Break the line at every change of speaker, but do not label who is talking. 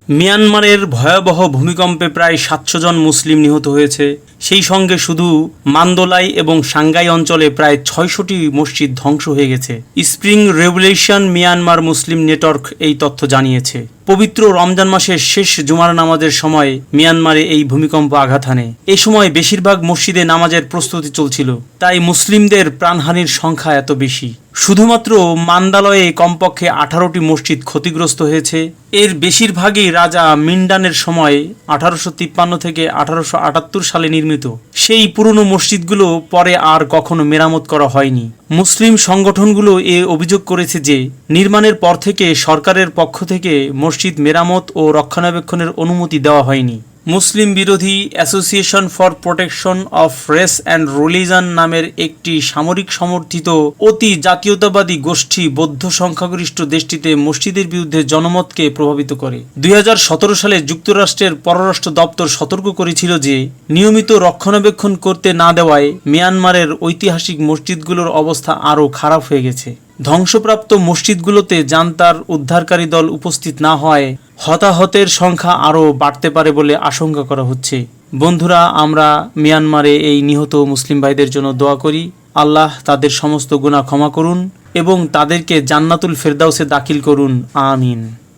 মিয়ানমারের ভয়াবহ ভূমিকম্পে প্রায় ৭০০ জন মুসলিম নিহত হয়েছে। সেই সঙ্গে শুধু মান্দোলাই এবং সাংগাই অঞ্চলে প্রায় ৬০০টি মসজিদ ধ্বংস হয়ে গেছে। স্প্রিং রেভলিউশন মিয়ানমার মুসলিম নেটওয়ার্ক এই তথ্য জানিয়েছে। পবিত্র রমজান মাসের শেষ জুমার নামাজের সময় মিয়ানমারে এই ভূমিকম্প আঘাত হানে। এ সময় বেশিরভাগ মসজিদে নামাজের প্রস্তুতি চলছিল, তাই মুসলিমদের প্রাণহানির সংখ্যা এত বেশি। শুধুমাত্র মান্দালয়ে কমপক্ষে 18টি মসজিদ ক্ষতিগ্রস্ত হয়েছে। এর বেশিরভাগই রাজা মিন্ডানের সময় 1853 থেকে 1878 সালে নির্মিত। সেই পুরনো মসজিদগুলো পরে আর কখনো মেরামত করা হয়নি। মুসলিম সংগঠনগুলো এ অভিযোগ করেছে যে নির্মাণের পর থেকে সরকারের পক্ষ থেকে মসজিদ মেরামত ও রক্ষণাবেক্ষণের অনুমতি দেওয়া হয়নি। মুসলিম বিরোধী association for protection of race and religion নামের একটি সামরিক সমর্থিত অতি জাতীয়তাবাদী গোষ্ঠী বৌদ্ধ সংখ্যাগরিষ্ঠ দেশটিতে মসজিদের বিরুদ্ধে জনমতকে প্রভাবিত করে। 2017 সালে যুক্তরাষ্ট্রের পররাষ্ট্র দপ্তর সতর্ক করেছিল যে নিয়মিত রক্ষণাবেক্ষণ করতে না দেওয়ায় মিয়ানমারের ঐতিহাসিক মসজিদগুলোর অবস্থা আরও খারাপ হয়ে গেছে। ধ্বংসপ্রাপ্ত মসজিদগুলোতে জান্তার উদ্ধারকারী দল উপস্থিত না হওয়ায় হতাহতের সংখ্যা আরও বাড়তে পারে বলে আশঙ্কা করা হচ্ছে। বন্ধুরা, আমরা মিয়ানমারে এই নিহত মুসলিম ভাইদের জন্য দোয়া করি। আল্লাহ তাদের সমস্ত গুনাহ ক্ষমা করুন এবং তাদেরকে জান্নাতুল ফেরদাউসে দাখিল করুন। আমিন।